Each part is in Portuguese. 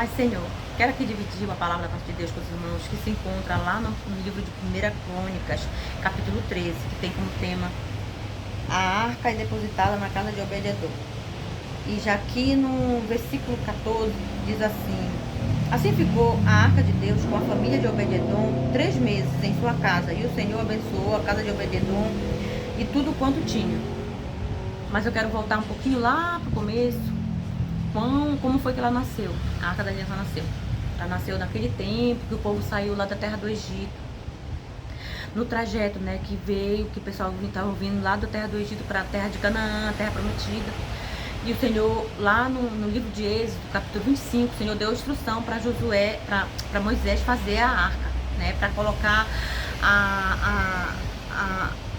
Pai Senhor, quero aqui dividir uma palavra da parte de Deus com os irmãos que se encontra lá no livro de 1 Crônicas, capítulo 13, que tem como tema a arca é depositada na casa de Obed-edom. E já aqui no versículo 14 diz assim: assim ficou a arca de Deus com a família de Obed-edom 3 meses em sua casa, e o Senhor abençoou a casa de Obed-edom e tudo quanto tinha. Mas eu quero voltar um pouquinho lá para o começo. Como foi que ela nasceu? A Arca da Aliança nasceu. Ela nasceu naquele tempo que o povo saiu lá da terra do Egito. No trajeto, né, que veio, que o pessoal estava vindo lá da terra do Egito para a terra de Canaã, a terra prometida. E o Senhor, lá no livro de Êxodo, capítulo 25, o Senhor deu instrução para Josué, para Moisés fazer a arca, né, para colocar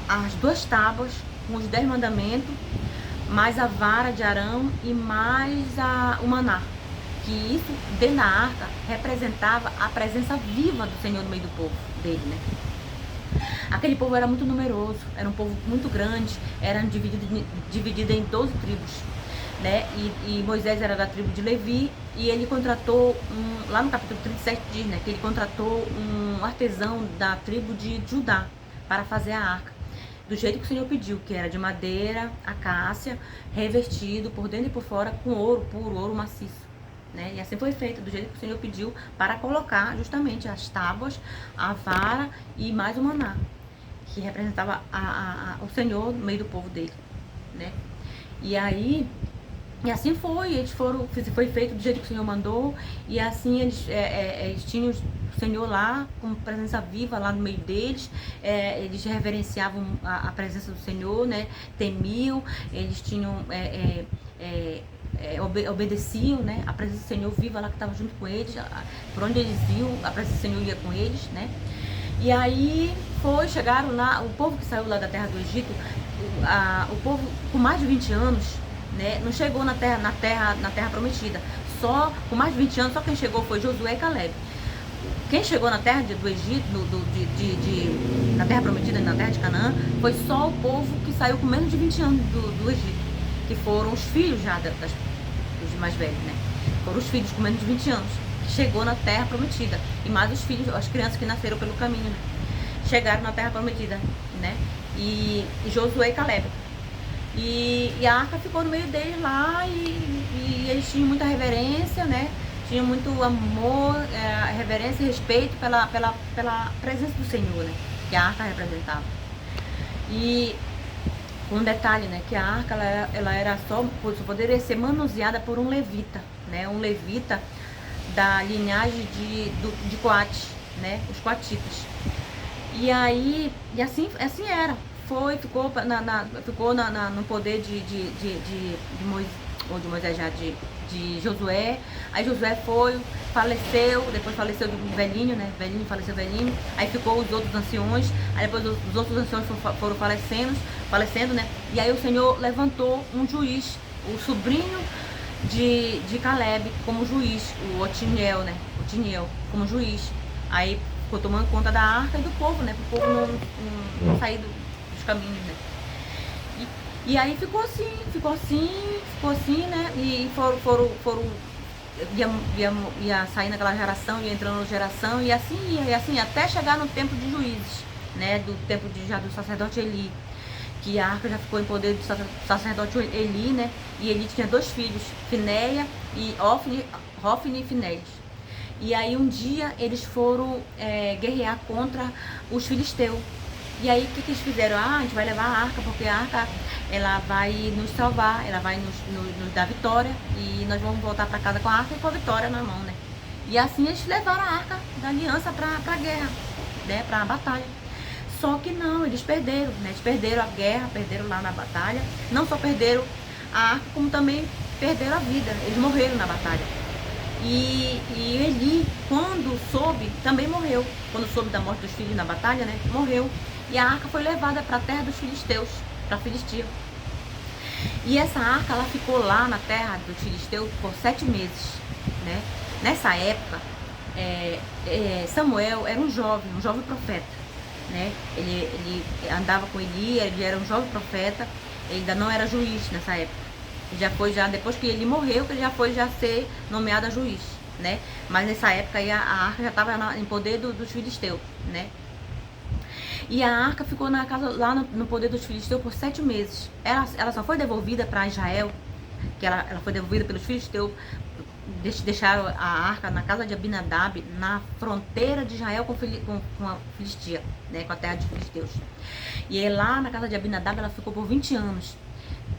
as 2 tábuas com os 10 mandamentos, mais a vara de Arão e mais o maná. Que isso, dentro da arca, representava a presença viva do Senhor no meio do povo dele, né? Aquele povo era muito numeroso, era um povo muito grande, era dividido em 12 tribos, né? E Moisés era da tribo de Levi, e ele contratou, lá no capítulo 37 diz, né, que ele contratou um artesão da tribo de Judá para fazer a arca. Do jeito que o Senhor pediu, que era de madeira, acácia, revestido por dentro e por fora com ouro puro, ouro maciço, né? E assim foi feito, do jeito que o Senhor pediu, para colocar justamente as tábuas, a vara e mais o maná, que representava o Senhor no meio do povo dele, né? E assim foi feito do jeito que o Senhor mandou, e assim eles tinham o Senhor lá, com presença viva lá no meio deles, eles reverenciavam a presença do Senhor, né? Temiam, eles tinham, obedeciam, né? A presença do Senhor viva lá que estava junto com eles, por onde eles iam, a presença do Senhor ia com eles, né? E aí chegaram lá, o povo que saiu lá da terra do Egito, o povo com mais de 20 anos, né, não chegou na terra prometida. Só com mais de 20 anos, só quem chegou foi Josué e Caleb. Quem chegou na terra do Egito, na terra prometida, na terra de Canaã, foi só o povo que saiu com menos de 20 anos do Egito, que foram os filhos já dos mais velhos, né? Foram os filhos com menos de 20 anos, que chegou na terra prometida. E mais os filhos, as crianças que nasceram pelo caminho, né? Chegaram na terra prometida, né? E Josué e Caleb. E a arca ficou no meio deles lá, e eles tinham muita reverência, né? Tinham muito amor, reverência e respeito pela presença do Senhor, né? Que a arca representava. E um detalhe, né? Que a arca ela era só poderia ser manuseada por um levita, né? Um levita da linhagem de Coate, né? Os coatitas. E assim era. Ficou no poder de Moisés, já de Josué. Aí Josué faleceu, depois faleceu de velhinho, né? Faleceu velhinho. Aí ficou os outros anciões. Aí depois os outros anciões foram falecendo, né? E aí o Senhor levantou um juiz, o sobrinho de Caleb, como juiz, o Otiniel, né? Otiniel, como juiz. Aí ficou tomando conta da arca e do povo, né? Para o povo não sair dos caminhos, né? E aí ficou assim, né? E ia sair naquela geração, ia entrando na geração, e assim, até chegar no tempo de Juízes, né? Do tempo do sacerdote Eli, que a arca já ficou em poder do sacerdote Eli, né? E Eli tinha 2 filhos, Finéia e Hofni e Finéias. E aí um dia eles foram guerrear contra os filisteus. E aí o que eles fizeram? A gente vai levar a arca, porque a arca ela vai nos salvar, ela vai nos dar vitória, e nós vamos voltar para casa com a arca e com a vitória na mão, né? E assim eles levaram a arca da aliança para a guerra, né? Para a batalha. Só que não, eles perderam, né? Eles perderam a guerra, perderam lá na batalha. Não só perderam a arca, como também perderam a vida. Eles morreram na batalha. E Eli, quando soube, também morreu. Quando soube da morte dos filhos na batalha, né? Morreu. E a arca foi levada para a terra dos filisteus, para Filistia. E essa arca, ela ficou lá na terra dos filisteus por 7 meses, né? Nessa época, Samuel era um jovem profeta, né? Ele andava com Eli, ele era um jovem profeta, ele ainda não era juiz nessa época. Depois que ele morreu, que ele já foi ser nomeado a juiz, né? Mas nessa época aí a arca já estava em poder dos filisteus, né? E a arca ficou na casa, lá no poder dos filisteus por 7 meses. Ela só foi devolvida para Israel, que ela foi devolvida pelos filisteus. Deixaram a arca na casa de Abinadab, na fronteira de Israel com a Filistia, né, com a terra de filisteus. E aí, lá na casa de Abinadab ela ficou por 20 anos.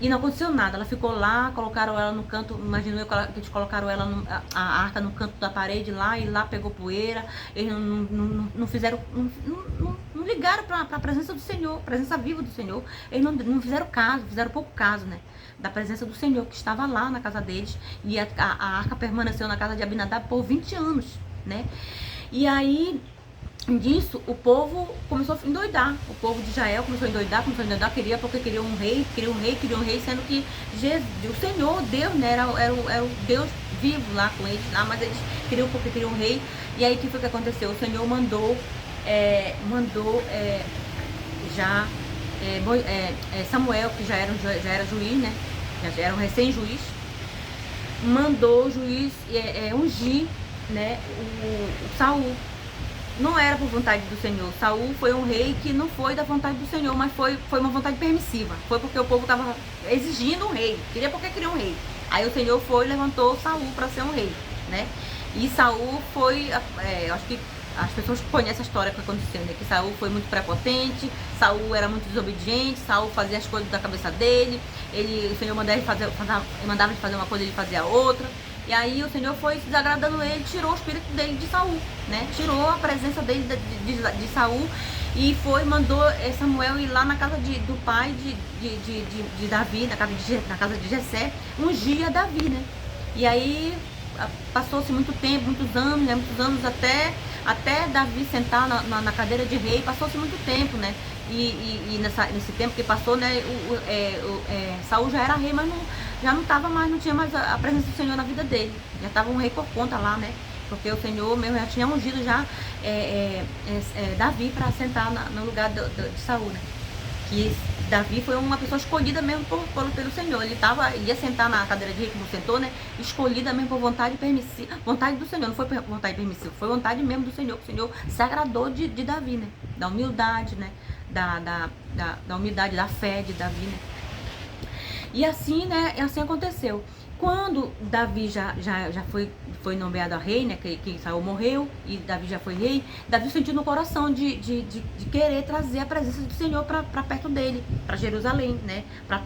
E não aconteceu nada, ela ficou lá, colocaram ela no canto, imagino eu que eles colocaram ela a arca no canto da parede lá, e lá pegou poeira. Eles não fizeram, não ligaram para a presença do Senhor, presença viva do Senhor. Eles não fizeram caso, fizeram pouco caso, né, da presença do Senhor que estava lá na casa deles. E a arca permaneceu na casa de Abinadab por 20 anos, né. E aí disso, o povo começou a endoidar. O povo de Israel começou a endoidar, porque queria um rei, sendo que o Senhor, Deus, né, era o Deus vivo lá com eles, lá, mas eles queriam porque queriam um rei. E aí o que foi que aconteceu? O Senhor mandou Samuel, que já era juiz, né, já era um recém-juiz, mandou o juiz ungir, né, o Saul. Não era por vontade do Senhor. Saul foi um rei que não foi da vontade do Senhor, mas foi uma vontade permissiva. Foi porque o povo estava exigindo um rei. Queria um rei. Aí o Senhor foi e levantou Saul para ser um rei, né? E Saul foi, eu acho que as pessoas conhecem a história que aconteceu, né? Que Saul foi muito prepotente, Saul era muito desobediente, Saul fazia as coisas da cabeça dele, o Senhor mandava ele fazer uma coisa, ele fazia outra. E aí o Senhor foi desagradando ele, tirou o espírito dele de Saul, né? Tirou a presença dele de Saul e mandou Samuel ir lá na casa do pai de Davi, na casa de Jessé, ungir Davi, né? E aí passou-se muito tempo, muitos anos até Davi sentar na cadeira de rei, passou-se muito tempo, né? E nesse tempo que passou, né, Saul já era rei, mas já não estava mais, não tinha mais a presença do Senhor na vida dele. Já estava um rei por conta lá, né? Porque o Senhor mesmo já tinha ungido Davi para sentar no lugar de Saul, né? Que Davi foi uma pessoa escolhida mesmo pelo Senhor. Ele ia sentar na cadeira de rei, como sentou, né? Escolhida mesmo por vontade permissiva. Vontade do Senhor, não foi vontade permissiva, foi vontade mesmo do Senhor, que o Senhor se agradou de Davi, né? Da humildade, né? Da humildade, da fé de Davi, né? E assim, né? Assim aconteceu. Quando Davi já foi nomeado a rei, né? Que Saul morreu e Davi já foi rei, Davi sentiu no coração de querer trazer a presença do Senhor para perto dele, para Jerusalém, né? Para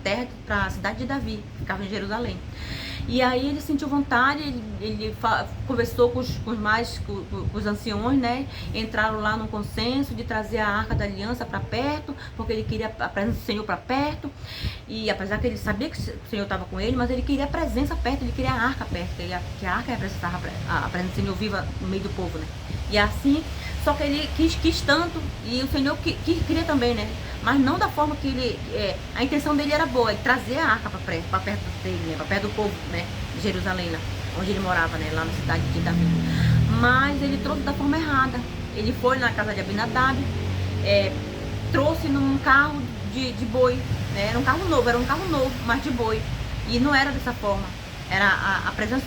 a cidade de Davi, que ficava em Jerusalém. E aí ele sentiu vontade, ele conversou com os anciões, né? Entraram lá num consenso de trazer a Arca da Aliança para perto, porque ele queria a presença do Senhor para perto. E apesar que ele sabia que o Senhor estava com ele, mas ele queria a presença perto, ele queria a arca perto, que a arca representava a presença do Senhor viva no meio do povo, né? E assim, só que ele quis tanto, e o Senhor queria também, né? Mas não da forma que a intenção dele era boa, ele trazer a arca para perto dele, né? Para perto do povo, né? De Jerusalém, lá, onde ele morava, né? Lá na cidade de Davi. Mas ele trouxe da forma errada. Ele foi na casa de Abinadab, trouxe num carro de boi, né? Era um carro novo, mas de boi. E não era dessa forma. Era a presença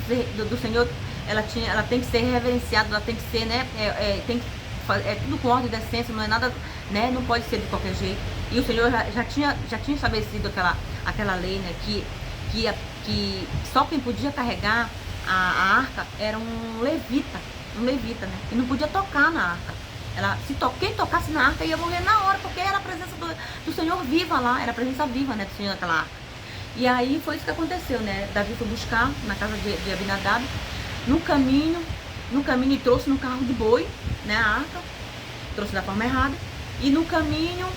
do Senhor, ela tem que ser reverenciada, ela tem que ser, né? Tudo com ordem e decência, não é nada, né? Não pode ser de qualquer jeito. E o Senhor já tinha estabelecido aquela lei, né? Que só quem podia carregar a arca era um levita, né? E não podia tocar na arca. Quem tocasse na arca ia morrer na hora, porque era a presença do Senhor viva lá, era a presença viva, né, do Senhor naquela arca. E aí foi isso que aconteceu, né? Davi foi buscar na casa de Abinadab, no caminho e trouxe no carro de boi, né, a arca, trouxe da forma errada, e no caminho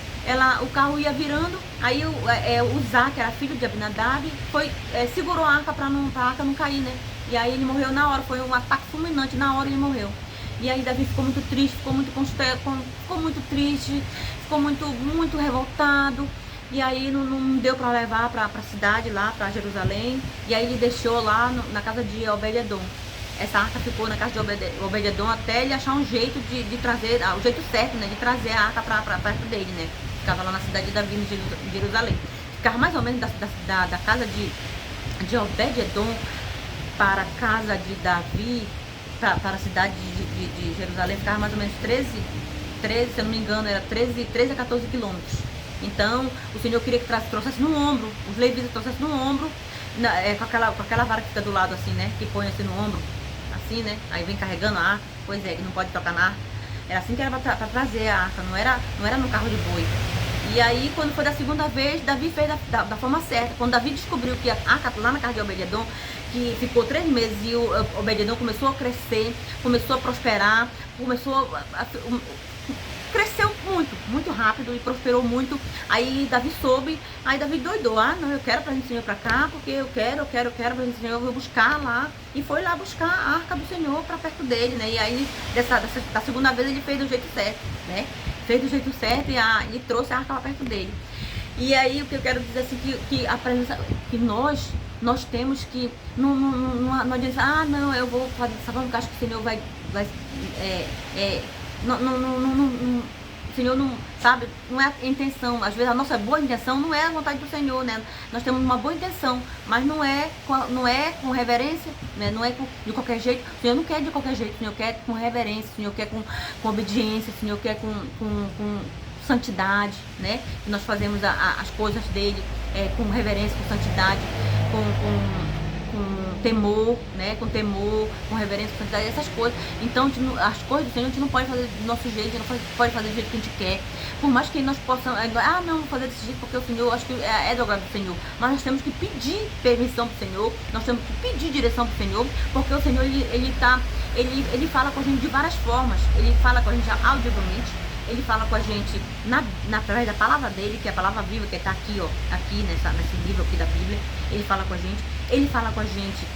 o carro ia virando, aí o Zá, que era filho de Abinadab, segurou a arca para a arca não cair, né? E aí ele morreu na hora, foi um ataque fulminante, na hora ele morreu. E aí Davi ficou muito triste, ficou muito triste, ficou muito revoltado. E aí não deu para levar para a cidade lá, para Jerusalém. E aí ele deixou lá na casa de Obed-edom. Essa arca ficou na casa de Obed-edom até ele achar um jeito de trazer, o jeito certo, né, de trazer a arca para perto dele, né? Ficava lá na cidade de Davi, em Jerusalém. Ficava mais ou menos da casa de Obed-edom para a casa de Davi, para a cidade de Jerusalém ficava mais ou menos 13, se eu não me engano, era 13 a 14 quilômetros. Então, o Senhor queria que trouxesse no ombro, os levitas trouxessem no ombro, com aquela vara que fica do lado assim, né? Que põe assim no ombro, assim, né? Aí vem carregando a arca, pois é, que não pode tocar na arca. Era assim que era para trazer a arca, não era no carro de boi. E aí, quando foi da segunda vez, Davi fez da forma certa. Quando Davi descobriu que a arca lá na casa de Obed-edom, que ficou 3 meses e o Obed-edom começou a crescer, começou a prosperar, cresceu muito rápido e prosperou muito. Aí Davi soube, aí Davi doidou, não, eu quero pra gente Senhor pra cá, porque eu quero pra gente Senhor, eu vou buscar lá. E foi lá buscar a arca do Senhor pra perto dele, né? E aí, da segunda vez ele fez do jeito certo, né? Fez do jeito certo e trouxe a arca lá perto dele. E aí o que eu quero dizer assim, que a presença, que nós temos que, não adianta, não, eu vou fazer dessa forma, porque acho que o Senhor vai o Senhor não, sabe, não é a intenção, às vezes a nossa boa intenção não é a vontade do Senhor, né? Nós temos uma boa intenção, mas não é com reverência, né? Não é de qualquer jeito. O Senhor não quer de qualquer jeito, o Senhor quer com reverência, o Senhor quer com obediência, o Senhor quer com santidade, né? Que nós fazemos as coisas dele com reverência, com santidade, com temor, né? Com temor, com reverência, com santidade, essas coisas. Então, as coisas do Senhor a gente não pode fazer do nosso jeito, a gente não pode fazer do jeito que a gente quer. Por mais que nós possamos, não, vou fazer desse jeito porque o Senhor, acho que é do agrado do Senhor. Mas nós temos que pedir permissão pro Senhor, nós temos que pedir direção pro Senhor, porque o Senhor, ele fala com a gente de várias formas. Ele fala com a gente audivelmente, ele fala com a gente através da palavra dele, que é a palavra viva, que está aqui, ó, aqui nesse livro aqui da Bíblia. Ele fala com a gente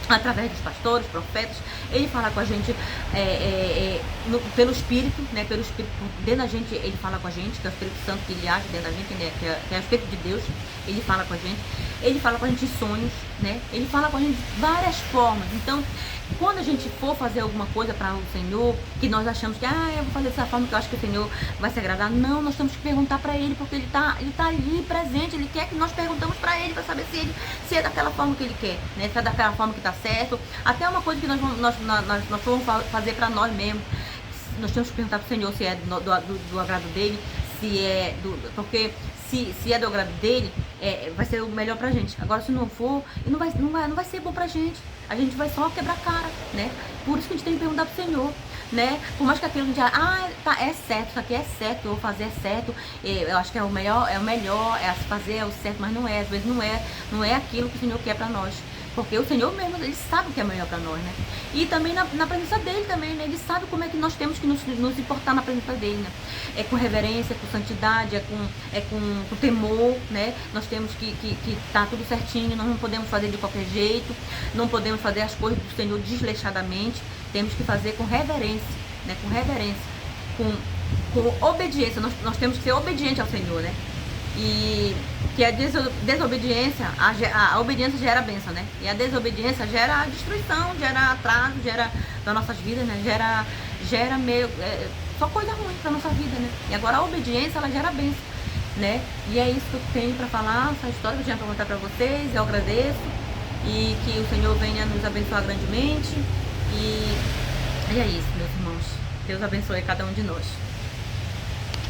através dos pastores, profetas. Ele fala com a gente pelo Espírito, né? Pelo Espírito dentro da gente, ele fala com a gente, que é o Espírito Santo que ele age dentro da gente, né? Que é o Espírito de Deus. Ele fala com a gente. Ele fala com a gente em sonhos, né? Ele fala com a gente de várias formas. Então, quando a gente for fazer alguma coisa para o Senhor, que nós achamos que, eu vou fazer dessa forma que eu acho que o Senhor vai se agradar. Não, nós temos que perguntar para Ele, porque Ele tá ali presente. Ele quer que nós perguntamos para Ele, para saber se é daquela forma que Ele quer, né? Se é daquela forma que está certo. Até uma coisa que nós vamos fazer para nós mesmos. Nós temos que perguntar para o Senhor se é do agrado dele, porque se é do agrado dele, vai ser o melhor pra gente. Agora, se não for, não vai ser bom pra gente. A gente vai só quebrar a cara, né? Por isso que a gente tem que perguntar pro Senhor, né? Por mais que aquilo a gente tá, é certo, isso aqui é certo, eu vou fazer é certo, eu acho que é o melhor, é a se fazer, é o certo, mas não é, às vezes não é aquilo que o Senhor quer pra nós. Porque o Senhor mesmo, Ele sabe o que é melhor para nós, né? E também na presença dEle também, né? Ele sabe como é que nós temos que nos importar na presença dEle, né? É com reverência, com santidade, com temor, né? Nós temos que tá tudo certinho, nós não podemos fazer de qualquer jeito, não podemos fazer as coisas do Senhor desleixadamente, temos que fazer com reverência, né? Com reverência, com obediência, nós temos que ser obedientes ao Senhor, né? E que a desobediência, a obediência gera bênção, né? E a desobediência gera destruição, gera atraso, gera das nossas vidas, né? Gera meio só coisa ruim pra nossa vida, né? E agora a obediência, ela gera bênção, né? E é isso que eu tenho pra falar, essa história que eu tinha pra contar pra vocês. Eu agradeço e que o Senhor venha nos abençoar grandemente. E é isso, meus irmãos. Deus abençoe cada um de nós.